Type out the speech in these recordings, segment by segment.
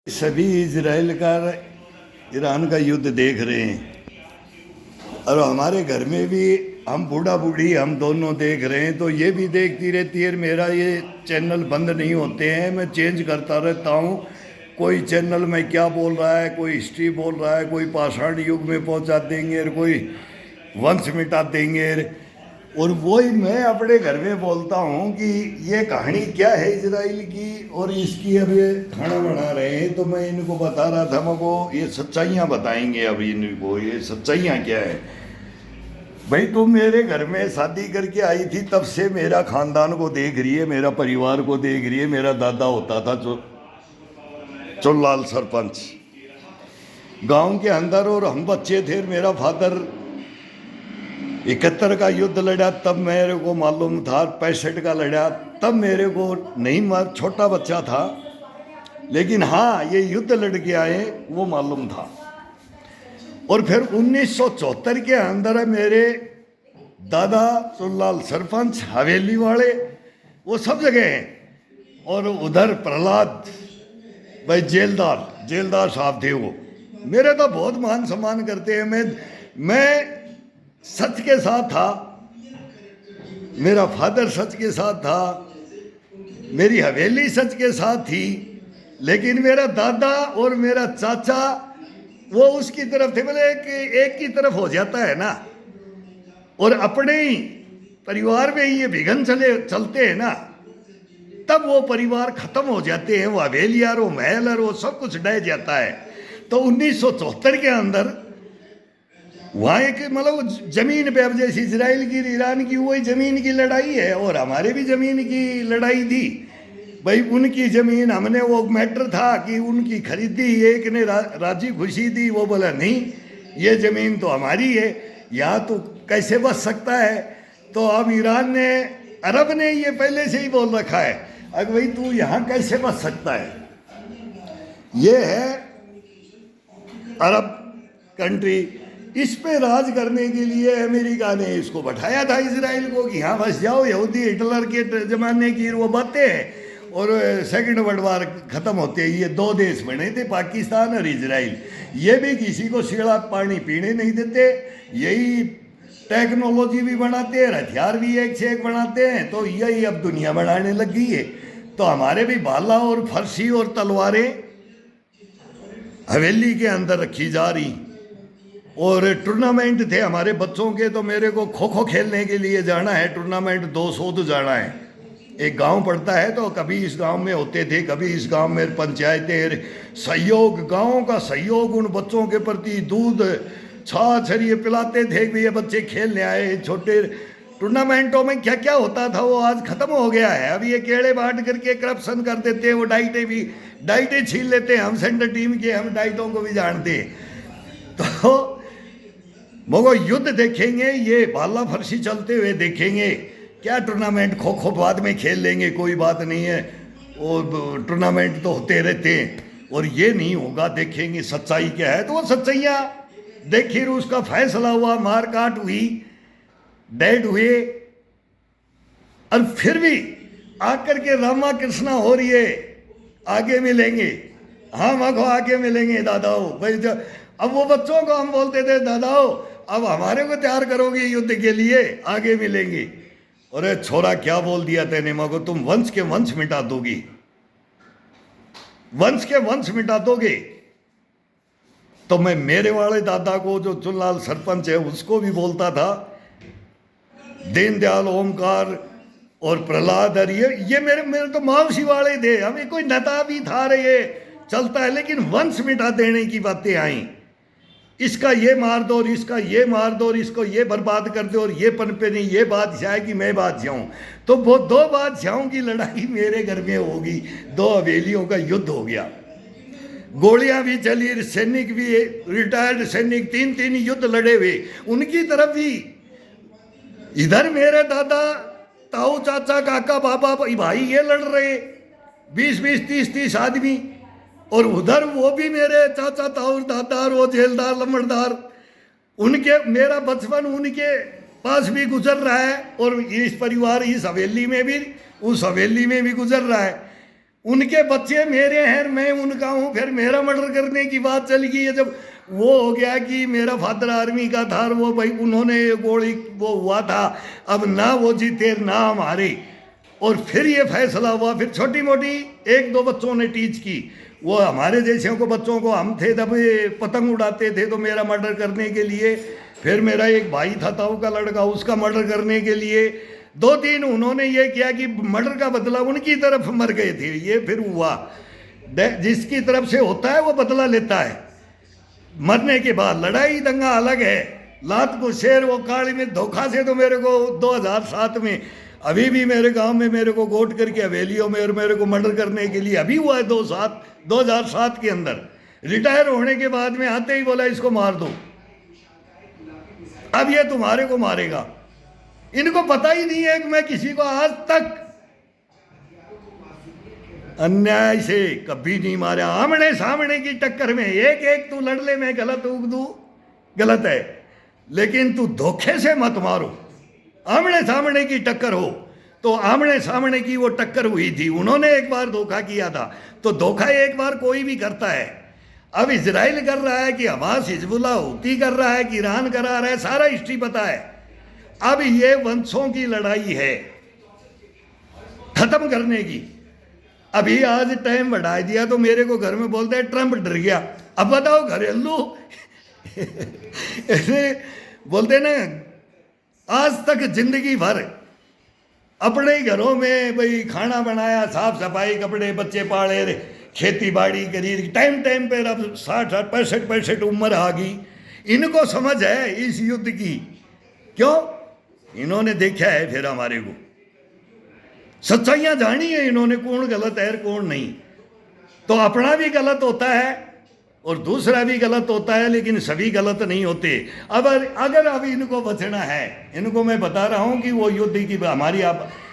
सभी इजराइल का ईरान का युद्ध देख रहे हैं और हमारे घर में भी हम बूढ़ा बूढ़ी हम दोनों देख रहे हैं, तो ये भी देखती रहती है। मेरा ये चैनल बंद नहीं होते हैं, मैं चेंज करता रहता हूँ। कोई चैनल में क्या बोल रहा है, कोई हिस्ट्री बोल रहा है, कोई पाषाण युग में पहुँचा देंगे और कोई वंश मिटा देंगे। और वही मैं अपने घर में बोलता हूँ कि ये कहानी क्या है इजराइल की, और इसकी अब ये खाना बना रहे हैं। तो मैं इनको बता रहा था, मुझको ये सच्चाइयाँ बताएंगे अब इनको, ये सच्चाइयाँ क्या है। भाई तुम मेरे घर में शादी करके आई थी, तब से मेरा खानदान को देख रही है, मेरा परिवार को देख रही है। मेरा दादा होता था चुल्लाल सरपंच गांव के अंदर, और हम बच्चे थे। मेरा फादर 71 का युद्ध लड़ा तब मेरे को मालूम था, 65 का लड़ा तब मेरे को नहीं, छोटा बच्चा था। लेकिन हाँ, ये युद्ध लड़ के आए वो मालूम था। और फिर 1974 के अंदर मेरे दादा चुल्लाल सरपंच हवेली वाले वो सब जगह हैं। और उधर प्रहलाद भाई जेलदार साहब थे, वो मेरे तो बहुत मान सम्मान करते हैं। मैं सच के साथ था, मेरा फादर सच के साथ था, मेरी हवेली सच के साथ थी। लेकिन मेरा दादा और मेरा चाचा वो उसकी तरफ थे। बोले एक की तरफ हो जाता है ना, और अपने ही परिवार में ही ये विघन चलते हैं ना, तब वो परिवार खत्म हो जाते हैं। वो हवेलियाँ और वो महल और वो सब कुछ ढह जाता है। तो 1974 के अंदर वहाँ एक मतलब जमीन पे, अब जैसे इजराइल की ईरान की वही जमीन की लड़ाई है, और हमारे भी जमीन की लड़ाई थी। भाई उनकी जमीन, हमने वो मैटर था कि उनकी खरीदी, एक ने राजी खुशी दी, वो बोला नहीं ये जमीन तो हमारी है, यहाँ तो कैसे बच सकता है। तो अब ईरान ने, अरब ने ये पहले से ही बोल रखा है, अगर भाई तू यहाँ कैसे बच सकता है। ये है अरब कंट्री। इस पे राज करने के लिए अमेरिका ने इसको बैठाया था इजराइल को कि हाँ बस जाओ, यहूदी हिटलर के ज़माने की वो बातें हैं। और सेकंड वर्ल्ड वार ख़त्म होते ही ये दो देश बने थे, पाकिस्तान और इजराइल। ये भी किसी को शीड़ा पानी पीने नहीं देते, यही टेक्नोलॉजी भी बनाते हैं, हथियार भी एक से एक बनाते हैं। तो यही अब दुनिया बनाने लग गई है। तो हमारे भी भाला और फरसी और तलवारें हवेली के अंदर रखी जा रही। और टूर्नामेंट थे हमारे बच्चों के, तो मेरे को खो खो खेलने के लिए जाना है, टूर्नामेंट 200 तो जाना है। एक गांव पड़ता है, तो कभी इस गांव में होते थे, कभी इस गांव में पंचायतें, सहयोग, गांव का सहयोग उन बच्चों के प्रति, दूध छाछ ये पिलाते थे कि ये बच्चे खेलने आए। छोटे टूर्नामेंटों में क्या क्या होता था वो आज खत्म हो गया है। अब ये केड़े बांट करके करप्शन कर देते हैं, वो डाइटें छीन लेते हैं। हम सेंटर टीम के, हम डाइटों को भी जानते हैं। तो मगर युद्ध देखेंगे, ये भाला फरसी चलते हुए देखेंगे। क्या टूर्नामेंट खो खो बाद में खेल लेंगे, कोई बात नहीं है, और टूर्नामेंट तो होते रहते हैं। और ये नहीं होगा, देखेंगे सच्चाई क्या है। तो वो सच्चाइयाँ देखिए, उसका फैसला हुआ, मारकाट हुई, डेड हुए, और फिर भी आकर के रामा कृष्णा हो रही है, आगे मिलेंगे। हाँ मगो आगे मिलेंगे दादाओ भाई। अब वो बच्चों को हम बोलते थे, दादाओ अब हमारे को तैयार करोगे युद्ध के लिए, आगे मिलेंगे। अरे छोरा क्या बोल दिया तेने मगो, तुम वंश के वंश मिटा दोगी, वंश के वंश मिटा दोगे। तो मैं मेरे वाले दादा को, जो चुल्लाल सरपंच है, उसको भी बोलता था, दीनदयाल, ओमकार और प्रहलाद, और ये मेरे तो मावसी वाले थे। हमें कोई नेता भी था रहे चलता है, लेकिन वंश मिटा देने की बातें आई। इसका ये मार दो, और इसका ये मार दो, और इसको ये बर्बाद कर दो, और ये पनपे नहीं, ये बादशाह है कि मैं बादशाह हूँ। तो वो दो बादशाहों की लड़ाई मेरे घर में होगी, दो हवेलियों का युद्ध हो गया। गोलियां भी चली, सैनिक भी, रिटायर्ड सैनिक 3-3 युद्ध लड़े हुए उनकी तरफ भी। इधर मेरे दादा, ताऊ, चाचा, काका, बाबा, भाई ये लड़ रहे 20-20, 30-30 आदमी। और उधर वो भी मेरे चाचा, ताऊ, दादा, वो जेलदार, लम्बड़दार, उनके, मेरा बचपन उनके पास भी गुजर रहा है। और इस परिवार, इस हवेली में भी, उस हवेली में भी गुजर रहा है। उनके बच्चे मेरे हैं, मैं उनका हूं, फिर मेरा मर्डर करने की बात चल गई है। जब वो हो गया कि मेरा फादर आर्मी का था और वो भाई उन्होंने गोली वो हुआ था, अब ना वो जीते ना हमारे, और फिर ये फैसला हुआ। फिर छोटी मोटी एक दो बच्चों ने टीच की, वो हमारे जैसे को बच्चों को, हम थे तब ये पतंग उड़ाते थे तो मेरा मर्डर करने के लिए, फिर मेरा एक भाई था ताऊ का लड़का, उसका मर्डर करने के लिए, दो तीन उन्होंने ये किया कि मर्डर का बदला उनकी तरफ मर गए थे। ये फिर हुआ, जिसकी तरफ से होता है वो बदला लेता है। मरने के बाद लड़ाई दंगा अलग है। लात को शेर वो काली में धोखा से तो मेरे को 2007 में अभी भी मेरे गांव में मेरे को गोट करके हवेलियों में और मेरे को मर्डर करने के लिए अभी हुआ है 2007 के अंदर। रिटायर होने के बाद में आते ही बोला इसको मार दो, अब ये तुम्हारे को मारेगा। इनको पता ही नहीं है कि मैं किसी को आज तक अन्याय से कभी नहीं मारा। आमने सामने की टक्कर में एक एक तू लड़ ले, मैं गलत उग दू, गलत है, लेकिन तू धोखे से मत मारो। आमने सामने की टक्कर हो तो आमने सामने की वो टक्कर हुई थी, उन्होंने एक बार धोखा किया था, तो धोखा एक बार कोई भी करता है। अब इजराइल कर रहा है कि हमास हिजबुल्लाह हूती कर रहा है कि ईरान करा रहा है, सारा हिस्ट्री पता है। अब ये वंशों की लड़ाई है खत्म करने की। अभी आज टाइम बढ़ा दिया तो मेरे को घर में बोलते हैं ट्रंप डर गया। अब बताओ घरेलू ऐसे बोलते ना, आज तक जिंदगी भर अपने ही घरों में भाई खाना बनाया, साफ सफाई, कपड़े बच्चे पाले, खेती बाड़ी करी, टाइम टाइम पे अब 60-65 उम्र आ गई। इनको समझ है इस युद्ध की, क्यों? इन्होंने देखा है फिर हमारे को, सच्चाइयां जानी है इन्होंने, कौन गलत है कौन नहीं। तो अपना भी गलत होता है और दूसरा भी गलत होता है, लेकिन सभी गलत नहीं होते। अब अगर अभी इनको बचना है, इनको मैं बता रहा हूं कि वो युद्ध की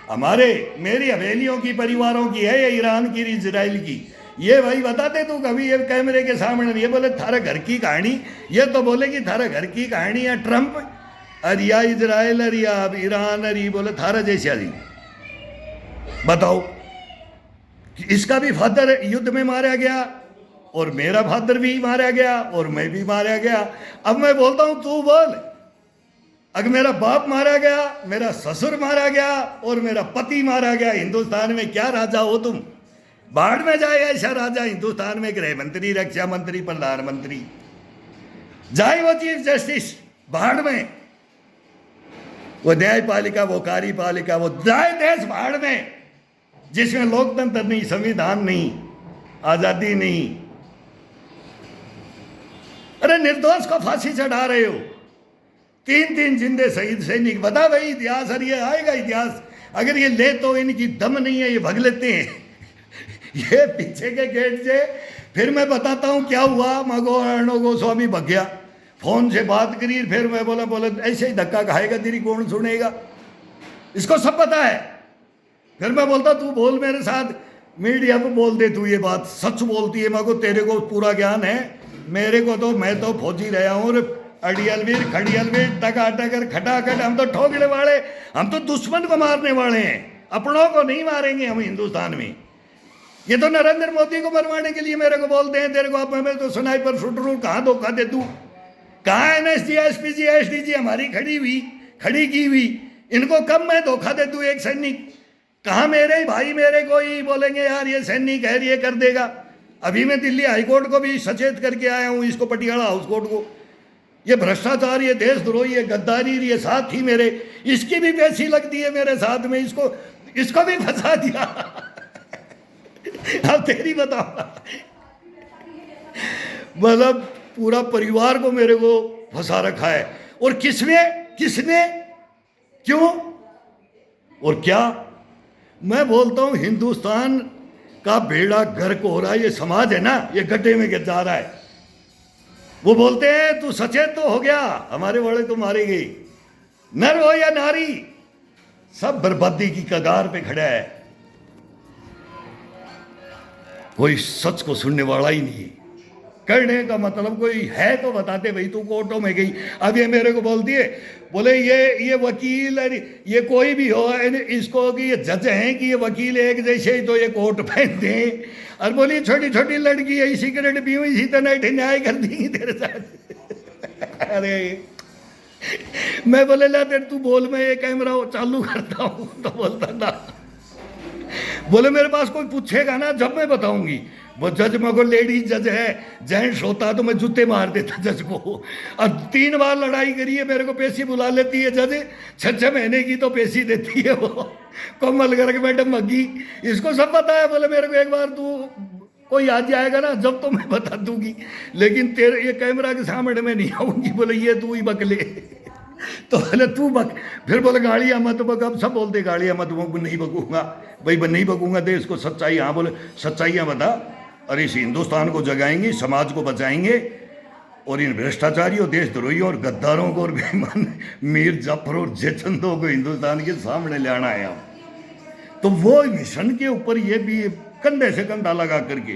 हमारे मेरी हवेलियों की परिवारों की है या ईरान की इजराइल की, ये भाई बताते तू कभी ये कैमरे के सामने, ये बोले थारा घर की कहानी, ये तो बोले कि थारा घर की कहानी है ट्रंप अरे या इजराइल अरे या ईरान अरे, बोले थारा जैसे अभी बताओ। इसका भी फादर युद्ध में मारा गया और मेरा फादर भी मारा गया और मैं भी मारा गया। अब मैं बोलता हूं तू बोल, अगर मेरा बाप मारा गया, मेरा ससुर मारा गया और मेरा पति मारा गया, हिंदुस्तान में क्या राजा हो तुम? बाढ़ में जाए ऐसा राजा हिंदुस्तान में, गृह मंत्री, रक्षा मंत्री, प्रधानमंत्री, जाए वो चीफ जस्टिस बाढ़ में, वो न्यायपालिका, वो कार्यपालिका, वो जाए देश बाढ़ में जिसमें लोकतंत्र नहीं, संविधान नहीं, आजादी नहीं। अरे निर्दोष को फांसी चढ़ा रहे हो, 3 जिंदे शहीद सैनिक। बता भाई इतिहास, अरे ये आएगा इतिहास। अगर ये ले तो इनकी दम नहीं है, ये भग लेते हैं ये पीछे के गेट से। फिर मैं बताता हूं क्या हुआ। मगो अर्णो गोस्वामी भग गया, फोन से बात करी, फिर मैं बोला ऐसे ही धक्का खाएगा तेरी, कौन सुनेगा? इसको सब पता है। फिर मैं बोलता तू बोल मेरे साथ, मीडिया पे बोल दे तू, ये बात सच बोलती है। मगो तेरे को पूरा ज्ञान है, मेरे को तो, मैं तो फौजी रहा हूँ, अड़ियलवीर खड़ियलवीर टकाटकर खटाखट, हम तो ठोकने वाले, हम तो दुश्मन को मारने वाले हैं, अपनों को नहीं मारेंगे हम हिंदुस्तान में। ये तो नरेंद्र मोदी को मरवाने के लिए मेरे को बोलते हैं तेरे को, अब मैं तो स्नाइपर शूटर, कहाँ धोखा दे तू? कहाँ एनएसजी, एसपीजी, एसडीजी हमारी खड़ी की हुई, इनको कब मैं धोखा दे दूँ? एक सैनिक कहाँ, मेरे भाई मेरे को ही बोलेंगे यार ये सैनिक है ये कर देगा। अभी मैं दिल्ली हाईकोर्ट को भी सचेत करके आया हूँ, इसको पटियाला हाउस कोर्ट को, ये भ्रष्टाचार, ये देशद्रोही, ये गद्दारी, ये साथ ही मेरे, इसकी भी पैसी लगती है मेरे साथ में, इसको भी फंसा दिया अब तेरी बताओ, मतलब पूरा परिवार को मेरे को फंसा रखा है। और किसने क्यों और क्या? मैं बोलता हूं हिंदुस्तान का बेड़ा गर्क हो रहा है, ये समाज है ना, ये गड्ढे में गिर जा रहा है। वो बोलते हैं तू सचेत तो हो गया, हमारे वाले तो मारे गए, नर हो या नारी सब बर्बादी की कगार पे खड़ा है, कोई सच को सुनने वाला ही नहीं है। करने का मतलब कोई है तो बताते भाई तू कोर्टों में गई। अब ये मेरे को बोलती है, बोले ये वकील ये कोई भी हो इसको कि ये जज हैं कि ये वकील एक जैसे ही तो ये कोट पहनते हैं। और बोली छोटी छोटी लड़की है सिगरेट भी हुई इसी तरह न्याय कर दी तेरे साथ। अरे मैं बोले ला तेरे तू बोल, मैं ये कैमरा चालू करता हूँ। तो बोलता ना, बोले मेरे पास कोई पूछेगा ना जब मैं बताऊंगी। वो जज मगर लेडीज जज है, जेंट्स होता तो मैं जूते मार देता जज को। अब 3 बार लड़ाई करी है, मेरे को पेशी बुला लेती है जज, 6 महीने की तो पेशी देती है वो। कोमल करके मैडम मग्गी, इसको सब पता है। बोले मेरे को एक बार तू कोई आ जाएगा ना जब तो मैं बता दूंगी, लेकिन तेरे ये कैमरा के सामने में नहीं आऊंगी। बोले ये तू ही बकले। तो बोले तू बक, फिर बोले गाड़ियाँ मत बक। अब सब बोलते गाड़ियाँ मत बक, नहीं बकूंगा भाई, नहीं बकूंगा देश को सच्चाई। हाँ बोले सच्चाइयाँ बता, और इस हिंदुस्तान को जगाएंगे, समाज को बचाएंगे, और इन भ्रष्टाचारियों, देशद्रोहियों और गद्दारों को और बेईमान मीर जाफर और जयचंदों को हिंदुस्तान के सामने ले आना है। तो वो मिशन के ऊपर ये भी कंधे से कंधा लगा करके,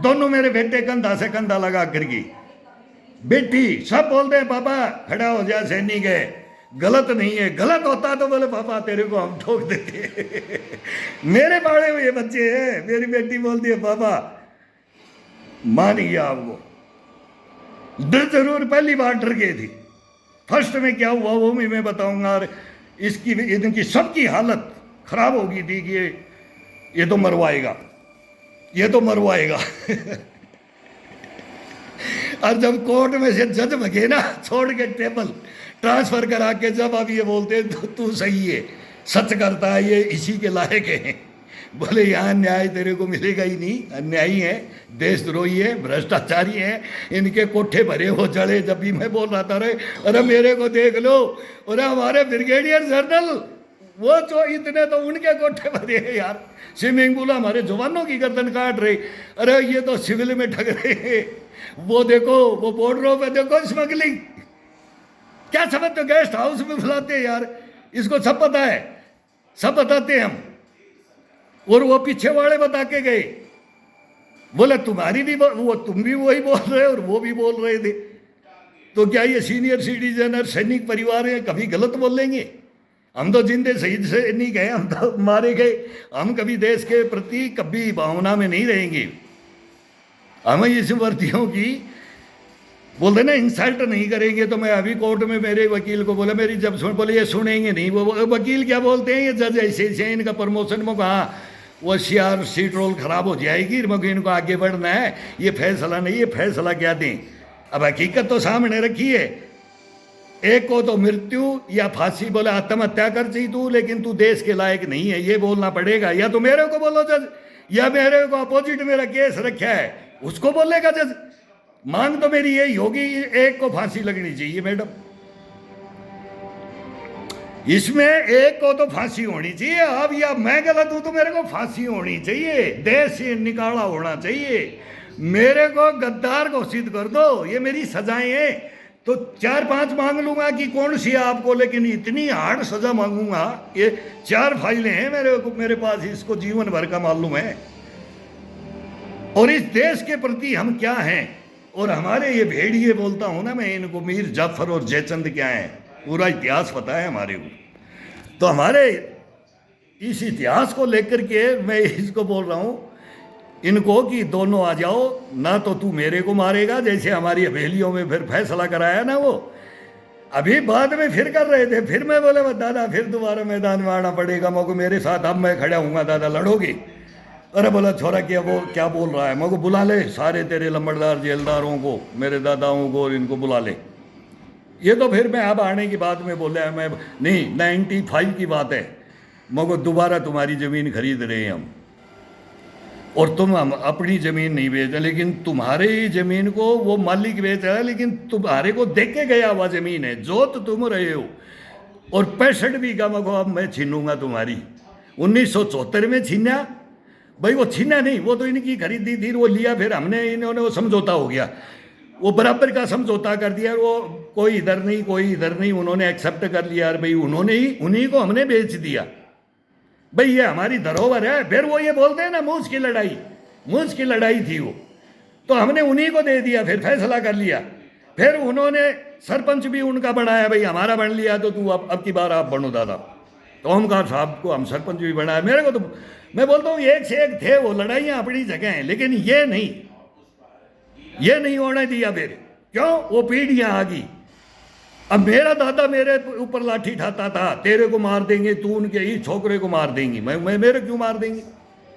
दोनों मेरे बेटे कंधा से कंधा लगा करके, बेटी सब बोलते हैं पापा खड़ा हो जा, सैनिक है, गलत नहीं है, गलत होता तो बोले पापा तेरे को हम ठोक देते। मेरे पाड़े हुए बच्चे हैं। मेरी बेटी बोलती है पापा, मान गया आपको डर, जरूर पहली बार डर गई थी। फर्स्ट में क्या हुआ वो भी मैं बताऊंगा। और इसकी इनकी सबकी हालत खराब हो गई थी कि ये तो मरवाएगा, ये तो मरवाएगा। और जब कोर्ट में से जज भगे ना, छोड़ के टेबल ट्रांसफर करा के, जब अब ये बोलते हैं तू सही है, सच करता है, ये इसी के लायक है। बोले यहाँ न्याय तेरे को मिलेगा ही नहीं, अन्यायी है, देशद्रोही है, भ्रष्टाचारी है, इनके कोठे भरे हो जड़े। जब भी मैं बोल रहा था रे, अरे मेरे को देख लो, अरे हमारे ब्रिगेडियर जनरल वो जो इतने तो उनके कोठे भरे हैं यार। स्विमिंग पूल हमारे जवानों की गर्दन काट रहे, अरे ये तो सिविल में ठग रहे हैं। वो देखो वो बॉर्डरों पे देखो स्मगलिंग, क्या समझते हो, गेस्ट हाउस में बुलाते हैं यार, इसको सब पता है, सब बताते हैं हम। और वो पीछे वाले बता के गए, बोले तुम्हारी भी वो तुम भी वही बोल रहे और वो भी बोल रहे थे। तो क्या ये सीनियर सिटीजन और सैनिक परिवार है, कभी गलत बोल लेंगे? हम तो जिंदे शहीद से नहीं गए, हम तो मारे गए। हम कभी देश के प्रति कभी भावना में नहीं रहेंगे। हम इस वर्दियों की बोलते ना इंसल्ट नहीं करेंगे। तो मैं अभी कोर्ट में मेरे वकील को बोला, मेरी जब सुन, बोले ये सुनेंगे नहीं। वो वकील क्या बोलते हैं, ये जज ऐसे ऐसे इनका प्रमोशन में कहा वो सीआर सीट रोल खराब हो जाएगी, मगर इनको आगे बढ़ना है, ये फैसला नहीं, ये फैसला क्या दें। अब हकीकत तो सामने रखी है, एक को तो मृत्यु या फांसी, बोले आत्महत्या कर चाहिए तू, लेकिन तू देश के लायक नहीं है, ये बोलना पड़ेगा। या तो मेरे को बोलो जज, या मेरे को अपोजिट मेरा केस रखा है उसको बोलेगा जज। मांग तो मेरी यही होगी, एक को फांसी लगनी चाहिए मैडम, इसमें एक को तो फांसी होनी चाहिए। अब या मैं गलत हूं तो मेरे को फांसी होनी चाहिए, देश से निकाला होना चाहिए, मेरे को गद्दार घोषित कर दो, ये मेरी सजाएं हैं। तो 4-5 मांग लूंगा कि कौन सी है आपको, लेकिन इतनी हार्ड सजा मांगूंगा। ये 4 फाइलें हैं मेरे पास, इसको जीवन भर का मालूम है। और इस देश के प्रति हम क्या हैं, और हमारे ये भेड़िए बोलता हूं ना मैं इनको, मीर जाफर और जयचंद क्या है, पूरा इतिहास पता है हमारे को। तो हमारे इस इतिहास को लेकर के मैं इसको बोल रहा हूं इनको कि दोनों आ जाओ, ना तो तू मेरे को मारेगा जैसे हमारी हवेलियों में फिर फैसला कराया ना वो, अभी बाद में फिर कर रहे थे। फिर मैं बोले दादा फिर दोबारा मैदान में आना पड़ेगा मको मेरे साथ, अब मैं खड़ा हूँगा दादा, लड़ोगे? अरे बोला छोरा क्या बोल रहा है, मको बुला ले सारे तेरे लंबड़दार जेलदारों को, मेरे दादाओं को, इनको बुला ले। ये तो फिर मैं अब आने की बात में बोला, मैं नहीं 95 की बात है, मगर दोबारा तुम्हारी ज़मीन खरीद रहे हैं हम, और तुम हम अपनी ज़मीन नहीं बेच रहे, लेकिन तुम्हारी ज़मीन को वो मालिक बेच रहा है, लेकिन तुम्हारे को देख के गया हुआ ज़मीन है जो तो तुम रहे हो। और 65 बीघा मको अब मैं छीनूंगा तुम्हारी। 1974 में छीना भाई, वो छीना नहीं, वो तो इनकी खरीदी थी, वो लिया, फिर हमने इन्होंने वो समझौता हो गया, वो बराबर का समझौता कर दिया, वो कोई इधर नहीं कोई इधर नहीं, उन्होंने एक्सेप्ट कर लिया। भाई उन्होंने ही, उन्हीं को हमने बेच दिया, भाई ये हमारी धरोहर है। फिर वो ये बोलते हैं ना मूछ की लड़ाई, मूछ की लड़ाई थी वो, तो हमने उन्हीं को दे दिया, फिर फैसला कर लिया। फिर उन्होंने सरपंच भी उनका बनाया, भाई हमारा बन लिया तो तू अब की बार आप बनो दादा। तो ओमकार साहब को हम सरपंच भी बनाया। मेरे को तो मैं बोलता हूँ एक से एक थे वो, लड़ाइयाँ अपनी जगह हैं, लेकिन ये नहीं होने दिया फिर। क्यों? वो पीढ़ियाँ आ गई। अब मेरा दादा मेरे ऊपर लाठी ठाता था, तेरे को मार देंगे, तू उनके इस छोकरे को मार देंगी। मैं मेरे क्यों मार देंगे?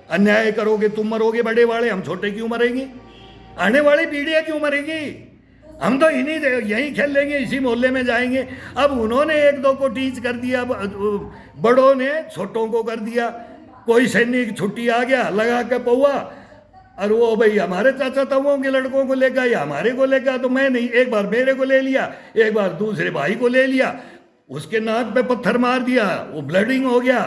अन्याय करोगे तुम मरोगे बड़े वाले, हम छोटे क्यों मरेंगे? आने वाली पीढ़ियाँ क्यों मरेगी? हम तो इन्हीं यहीं खेल लेंगे, इसी मोहल्ले में जाएंगे। अब उन्होंने एक दो को टीच कर दिया, बड़ों ने छोटों को कर दिया। कोई सैनिक छुट्टी आ गया, लगा के पौआ, और वो भाई हमारे चाचा ताऊओं के लड़कों को लेगा या हमारे को लेगा, तो मैं नहीं, एक बार मेरे को ले लिया, एक बार दूसरे भाई को ले लिया, उसके नाक पे पत्थर मार दिया, वो ब्लडिंग हो गया,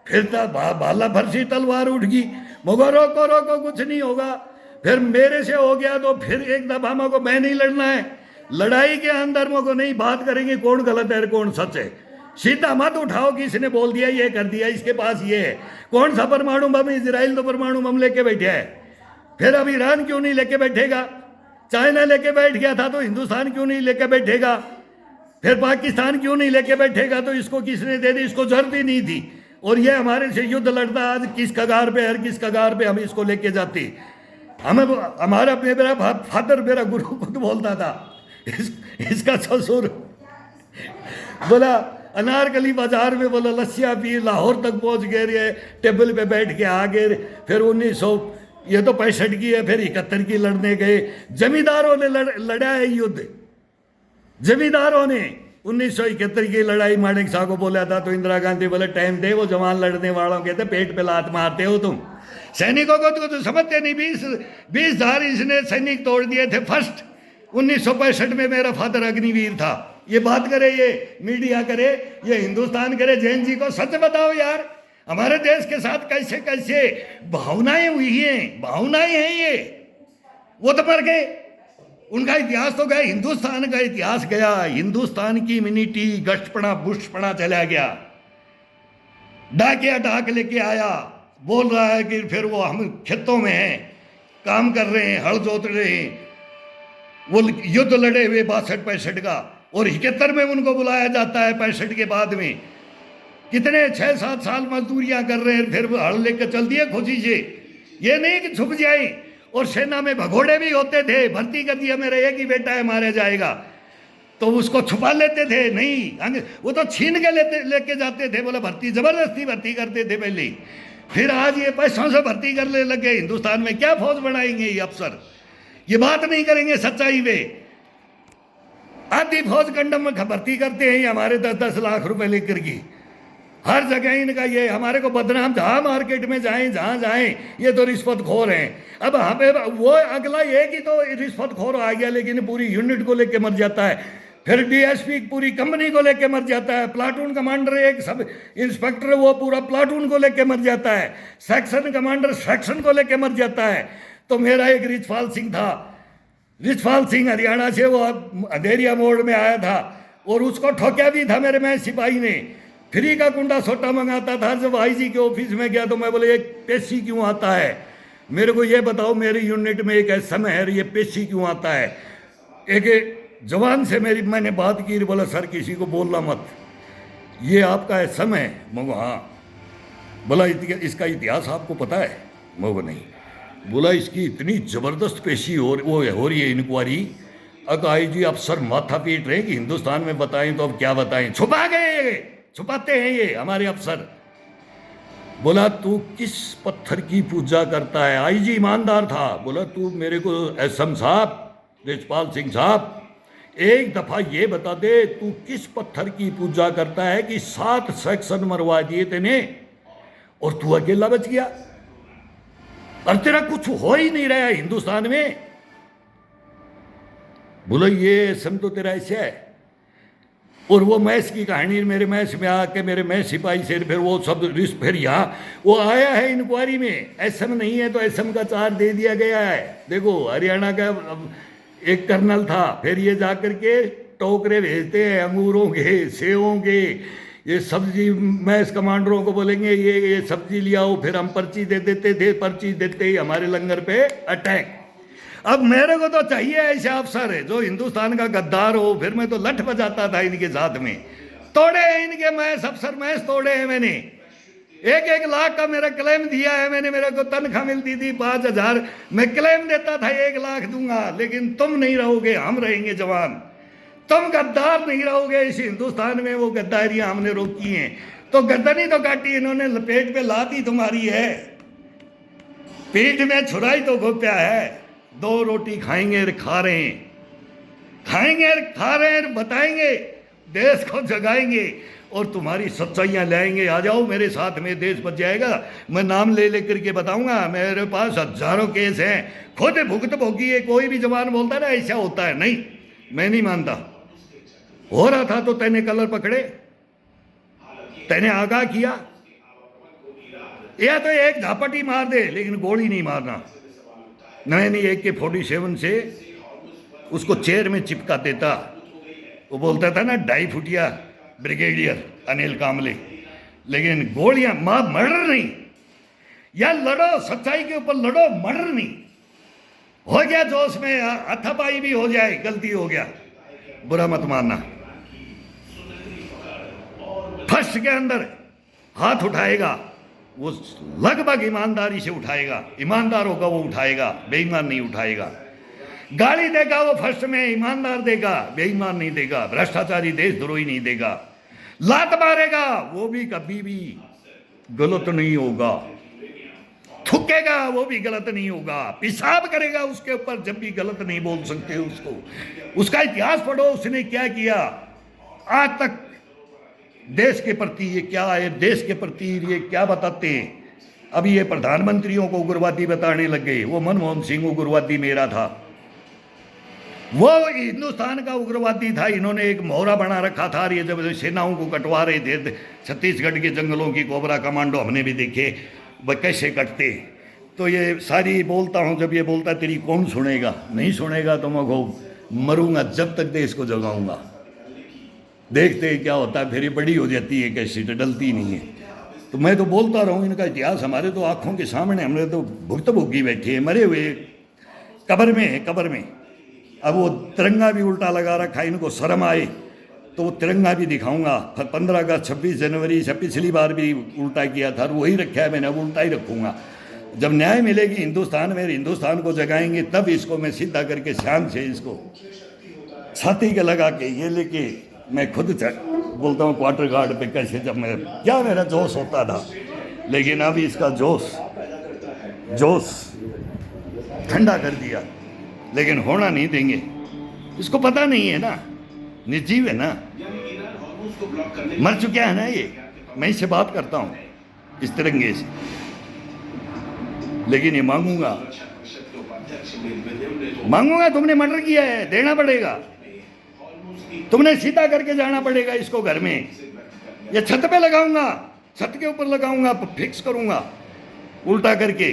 फिर भाला फरसी तलवार उठ गई। मगर रोको कुछ नहीं होगा। फिर मेरे से हो गया तो फिर एक दफा मेरे मैं नहीं लड़ना है। लड़ाई के अंदर मेरे नहीं बात करेंगे कौन गलत है कौन सच है। सीधा मत उठाओ कि इसने बोल दिया, ये कर दिया, इसके पास ये है। कौन सा परमाणु बम? इजराइल तो परमाणु बम लेके बैठा है। फिर अब ईरान क्यों नहीं लेके बैठेगा? चाइना लेके बैठ गया था तो हिंदुस्तान क्यों नहीं लेके बैठेगा? फिर पाकिस्तान क्यों नहीं लेके बैठेगा? तो इसको किसने दे दी? इसको जरूरत ही नहीं थी। और ये हमारे से युद्ध लड़ता, आज किस कगार पे, हर किस कगार पे हम इसको लेके जाते। हमें हमारा मेरा फादर, मेरा गुरु खुद बोलता था, इसका ससुर बोला अनारकली बाजार में, बोला लस्सियाँ पी, लाहौर तक पहुंच गए, टेबल पे बैठ के आ गए। फिर 1965 की है, फिर 71 की लड़ने गए। जमींदारों ने लड़ा है युद्ध, जमींदारों ने 1971 की लड़ाई माणिक शाह को बोला था, तो इंदिरा गांधी बोले टाइम दे, वो जवान लड़ने वालों के थे, पेट पे लात मारते हो तुम। सैनिकों को तो समझते नहीं। 20,000 इसने सैनिक तोड़ दिए थे फर्स्ट 1965 में। मेरा फादर अग्निवीर था। ये बात करे, ये मीडिया करे, ये हिंदुस्तान करे। जैन जी को सच बताओ यार, हमारे देश के साथ कैसे कैसे भावनाएं हुई हैं, भावनाएं हैं ये। वो तो मर गए, उनका इतिहास तो गया, हिंदुस्तान का इतिहास गया। हिंदुस्तान की इम्यूनिटी गश्तपना बुश्तपना चला गया। डाकिया डाक लेके आया, बोल रहा है कि फिर वो हम खेतों में हैं, काम कर रहे हैं, हल जोत रहे हैं। वो युद्ध लड़े हुए 62-65 का, और 71 में उनको बुलाया जाता है 65 के बाद में। कितने 6-7 साल मजदूरियां कर रहे हैं, फिर हल लेकर चल दिए खुशी से। ये नहीं कि छुप जाए। और सेना में भगोड़े भी होते थे, भर्ती कर दिया, मेरा एक ही बेटा है मारा जाएगा, तो उसको छुपा लेते थे। नहीं, वो तो छीन के लेके जाते थे, बोला भर्ती, जबरदस्ती भर्ती करते थे पहले। फिर आज ये पैसों से भर्ती करने लगे। हिंदुस्तान में क्या फौज बनाएंगे ये अफसर? ये बात नहीं करेंगे सच्चाई पे। आधी फौज कंडम में भर्ती करते हैं हमारे 10-10 लाख रुपए लेकर की। हर जगह इनका ये, हमारे को बदनाम, जहाँ मार्केट में जाएं, जहाँ जाएं, ये तो रिश्वतखोर हैं। अब हमें वो अगला एक ही तो रिश्वतखोर आ गया, लेकिन पूरी यूनिट को लेके मर जाता है। फिर डीएसपी पूरी कंपनी को लेके मर जाता है। प्लाटून कमांडर एक सब इंस्पेक्टर, वो पूरा प्लाटून को लेके मर जाता है। सेक्शन कमांडर सेक्शन को लेके मर जाता है। तो मेरा एक रिचपाल सिंह था, रिचपाल सिंह हरियाणा से, वो अंधेरिया मोड़ में आया था, और उसको ठोका भी था मेरे में सिपाही ने। फ्री का कुंडा सोटा मंगाता था। जब आईजी के ऑफिस में गया तो मैं बोले, एक पेशी क्यों आता है? मेरे को ये बताओ, मेरी यूनिट में एक एसएम है, ये पेशी क्यों आता है? एक जवान से मैंने बात की, बोला सर किसी को बोलना मत, ये आपका एसएम है। मगो हाँ। बोला इसका इतिहास आपको पता है? मगो नहीं। बोला इसकी इतनी ज़बरदस्त पेशी हो रही है इंक्वायरी। अब आईजी अफसर माथा पीट रहे हैं कि हिंदुस्तान में बताएं तो अब क्या बताएं, छुपा गए, छुपाते हैं ये हमारे अफसर। बोला तू किस पत्थर की पूजा करता है? आईजी ईमानदार था। बोला तू मेरे को एसएम साहब, रिचपाल सिंह साहब, एक दफा ये बता दे, तू किस पत्थर की पूजा करता है कि 7 सेक्शन मरवा दिए तेने और तू अकेला बच गया, और तेरा कुछ हो ही नहीं रहा है हिंदुस्तान में? बोला ये एसएम तो तेरा ऐसा है। और वो मैस की कहानी, मेरे मैस में आके मेरे मैस सिपाही से फिर वो सब रिश्त, फिर यहाँ वो आया है इंक्वायरी में, एसएम नहीं है तो एसएम का चार्ज दे दिया गया है। देखो हरियाणा का एक कर्नल था, फिर ये जाकर के टोकरे भेजते हैं अंगूरों के, सेवों के, ये सब्जी मैस कमांडरों को बोलेंगे ये सब्जी ले आओ, फिर हम पर्ची दे देते थे, पर्ची देते ही हमारे लंगर पे अटैक। अब मेरे को तो चाहिए ऐसे अफसर है जो हिंदुस्तान का गद्दार हो। फिर मैं तो लठ बजाता था इनके साथ में, तोड़े हैं इनके मैच, अफसर मैच तोड़े हैं मैंने। 1-1 लाख का मेरा क्लेम दिया है मैंने, मेरे को तनख्वाह मिलती थी 5,000, मैं क्लेम देता था 1 लाख दूंगा। लेकिन तुम नहीं रहोगे, हम रहेंगे जवान। तुम गद्दार नहीं रहोगे इस हिंदुस्तान में। वो गद्दारियां हमने रोकी हैं। तो गर्दनी तो काटी इन्होंने, लपेट पे लाती तुम्हारी है, पेट में छुराई तो गोप्या है। 2 रोटी खाएंगे खा रहे हैं, खाएंगे खा रहे हैं, बताएंगे, देश को जगाएंगे और तुम्हारी सच्चाइयां लाएंगे। आ जाओ मेरे साथ में, देश बच जाएगा। मैं नाम ले लेकर के बताऊंगा, मेरे पास हजारों केस हैं, खुद भुगत भोगी है। कोई भी जवान बोलता है ना ऐसा होता है, नहीं, मैं नहीं मानता। हो रहा था तो तैने कलर पकड़े, तैने आगाह किया, या तो एक झापटी मार दे लेकिन गोली नहीं मारना। नहीं AK-47 से उसको चेयर में चिपका देता। वो बोलता था ना 2.5 फुटिया ब्रिगेडियर अनिल कामले, लेकिन गोलियां मर्डर नहीं। या लड़ो, सच्चाई के ऊपर लड़ो, मर्डर नहीं। हो गया जोश में हथापाई भी हो जाए, गलती हो गया, बुरा मत मानना। फर्स्ट के अंदर हाथ उठाएगा वो लगभग ईमानदारी से उठाएगा, ईमानदार होगा वो उठाएगा, बेईमान नहीं उठाएगा। गाली देगा वो फर्स्ट में, ईमानदार देगा, बेईमान नहीं देगा, भ्रष्टाचारी देशद्रोही नहीं देगा। लात मारेगा वो भी कभी भी गलत नहीं होगा, थूकेगा वो भी गलत नहीं होगा, पेशाब करेगा उसके ऊपर जब भी गलत नहीं बोल सकते उसको। उसका इतिहास पढ़ो, उसने क्या किया आज तक देश के प्रति, ये क्या है देश के प्रति, ये क्या बताते हैं। अभी ये प्रधानमंत्रियों को उग्रवादी बताने लग गए। वो मनमोहन सिंह उग्रवादी मेरा था, वो हिंदुस्तान का उग्रवादी था। इन्होंने एक मोहरा बना रखा था। ये जब सेनाओं को कटवा रहे थे छत्तीसगढ़ के जंगलों की कोबरा कमांडो हमने भी देखे वह कैसे कटते। तो ये सारी बोलता हूँ, जब ये बोलता तेरी कौन सुनेगा, नहीं सुनेगा तो मैं मरूंगा जब तक देश को जगाऊंगा। देखते हैं क्या होता है। फिर ये बड़ी हो जाती है, कैसी डलती नहीं है। तो मैं तो बोलता रहूँ, इनका इतिहास हमारे तो आंखों के सामने, हमने तो भुगत भोगी बैठे हैं, मरे हुए कब्र में है, कब्र में। अब वो तिरंगा भी उल्टा लगा रखा है, इनको शर्म आए तो वो तिरंगा भी दिखाऊंगा। 15 अगस्त 26 जनवरी से पिछली बार भी उल्टा किया था, वही रखा है मैंने, अब उल्टा ही रखूँगा। जब न्याय मिलेगी हिंदुस्तान में, हिंदुस्तान को जगाएंगे, तब इसको मैं सीधा करके शान से इसको छाती के लगा के ये लेके मैं खुद बोलता हूँ क्वार्टर गार्ड पे कैसे, जब मैं क्या मेरा जोश होता था। लेकिन अब इसका जोश ठंडा कर दिया, लेकिन होना नहीं देंगे। इसको पता नहीं है ना, निर्जीव है ना, मर चुका है ना ये। मैं इससे बात करता हूँ इस तिरंगे से, लेकिन ये मांगूंगा। तुमने मर्डर किया है, देना पड़ेगा। तुमने सीधा करके जाना पड़ेगा इसको घर में। ये छत पे लगाऊंगा, छत के ऊपर लगाऊंगा, फिक्स करूंगा उल्टा करके।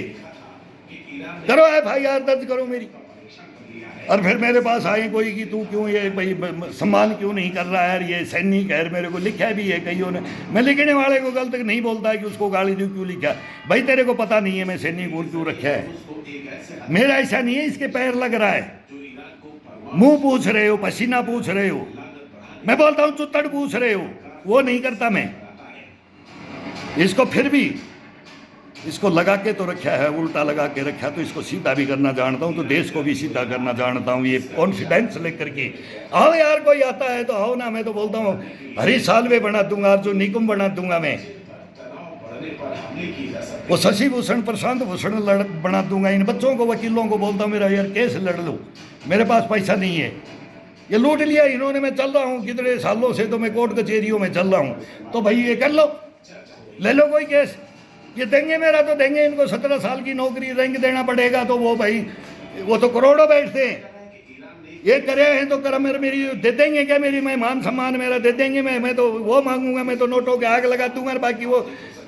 करो FIR दर्ज करो मेरी। और फिर मेरे पास आए कोई कि तू क्यों ये भाई सम्मान क्यों नहीं कर रहा है, ये सैनिक है। मेरे को लिखा भी है कईयों ने। मैं लिखने वाले को गलत नहीं बोलता है कि उसको गाली दूँ क्यों लिखा। भाई तेरे को पता नहीं है मैं सैनिक और क्यों रखा है। मेरा ऐसा नहीं है, इसके पैर लग रहा है। मुंह पूछ रहे हो, पसीना पूछ रहे हो, मैं बोलता हूँ चुत्तड़ पूछ रहे हो, वो नहीं करता मैं। इसको फिर भी इसको लगा के तो रखा है, उल्टा लगा के रखा, तो इसको सीधा भी करना जानता हूँ, तो देश को भी सीधा करना जानता हूँ। ये कॉन्फिडेंस लेकर के आओ यार, कोई आता है तो आओ ना। मैं तो बोलता हूँ हरी सालवे बना दूंगा, अर्जुन निकुंभ बना दूंगा मैं, वो शशि भूषण प्रशांत भूषण बना दूंगा। इन बच्चों को, वकीलों को बोलता हूँ मेरा यार केस लड़ लो, मेरे पास पैसा नहीं है। ये लूट लिया इन्होंने, मैं चल रहा हूँ कितने सालों से, तो मैं कोर्ट कचहरियों में चल रहा हूँ। तो भाई ये कर लो, ले लो कोई केस। ये देंगे मेरा तो देंगे, इनको 17 साल की नौकरी रैंक देना पड़ेगा। तो वो भाई वो तो करोड़ों बैठते हैं। ये करे हैं तो कर मेरी दे देंगे क्या, मेरी मैं मान सम्मान मेरा दे देंगे। मैं तो वो मांगूंगा, मैं तो नोटों के आग लगा दूंगा। बाकी वो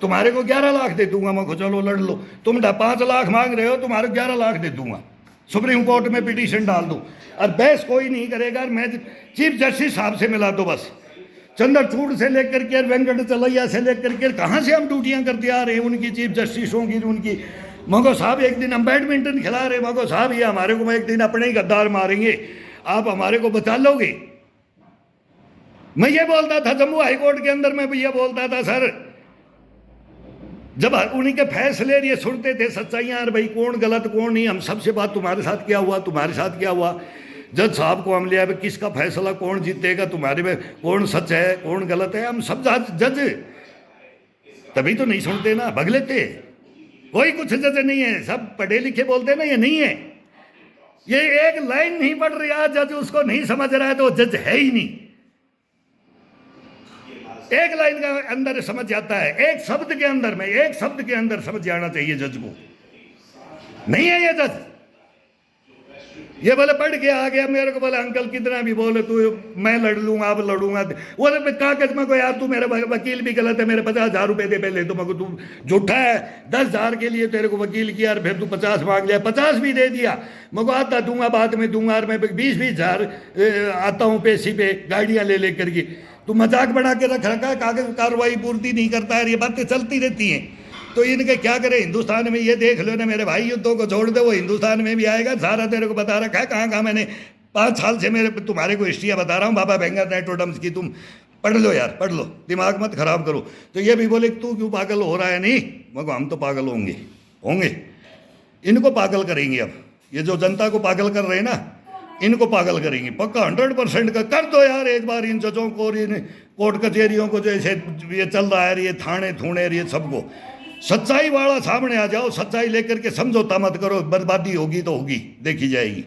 तुम्हारे को 11 लाख दे दूंगा मैं, चलो लड़ लो। तुम 5 लाख मांग रहे हो, तुम्हारे 11 लाख दे दूंगा। सुप्रीम कोर्ट में पिटीशन डाल दो और बहस कोई नहीं करेगा। मैं चीफ जस्टिस साहब से मिला दो बस। चंद्रचूड़ से लेकर के वेंकट चलैया से लेकर के कहाँ से हम ड्यूटियाँ करते आ रहे हैं उनकी, चीफ जस्टिसों की, उनकी मगो साहब एक दिन हम बैडमिंटन खिला रहे, मगो साहब ये हमारे को एक दिन अपने ही गद्दार मारेंगे, आप हमारे को बचा लोगे। मैं ये बोलता था जम्मू हाईकोर्ट के अंदर, मैं भी ये बोलता था सर, जब उन्हीं के फैसले ये सुनते थे सच्चाइयां, भाई कौन गलत कौन नहीं, हम सबसे बात तुम्हारे साथ क्या हुआ, तुम्हारे साथ क्या हुआ, जज साहब को हम लिया, किसका फैसला कौन जीतेगा, तुम्हारे में कौन सच है कौन गलत है, हम सब जज, तभी तो नहीं सुनते ना, भग लेते। कोई कुछ जज नहीं है, सब पढ़े लिखे बोलते ना, ये नहीं है, ये एक लाइन नहीं पढ़ रहा जज, उसको नहीं समझ रहा है तो जज है ही नहीं। एक लाइन का अंदर समझ जाता है, एक शब्द के अंदर में, एक शब्द के अंदर समझ जाना चाहिए जज को, नहीं है ये जज। ये बोले पढ़ के आ गया, मेरे को बोले अंकल कितना भी बोले तू, मैं लड़ लूंगा, अब लड़ूंगा, वो कागज में को यार तू मेरा वकील भी गलत है, मेरे 50,000 रुपए दे पहले, तो मगर तू झूठा है, 10,000 के लिए तेरे को वकील किया और फिर तू 50 मांग लिया, 50 भी दे दिया, मगर आता दूंगा बाद में दूंगा, और मैं 20,000 आता हूँ पैसे पे गाड़ियां ले लेकर के, तू मजाक बना के रख रखा, कागज कार्रवाई पूर्ति नहीं करता है, ये बातें चलती रहती हैं। तो इनके क्या करें, हिंदुस्तान में ये देख लो ना मेरे भाई, युद्धों को छोड़ दे, वो हिंदुस्तान में भी आएगा, सारा तेरे को बता रखा है, कहाँ कहाँ मैंने 5 साल से मेरे तुम्हारे को हिस्ट्रियाँ बता रहा हूँ, बाबा बेंगर नेटोडम्स की, तुम पढ़ लो यार, पढ़ लो, दिमाग मत खराब करो। तो ये भी बोले तू क्यों पागल हो रहा है, नहीं मगर हम तो पागल होंगे, इनको पागल करेंगे। अब ये जो जनता को पागल कर रहे हैं ना, इनको पागल करेंगे पक्का, 100% का कर दो यार एक बार इन जजों को और इन कोर्ट कचहरियों को, जैसे ये चल रहा है, ये थाने थूने, ये सबको सच्चाई वाला सामने आ जाओ, सच्चाई लेकर के समझौता मत करो, बर्बादी होगी तो होगी, देखी जाएगी।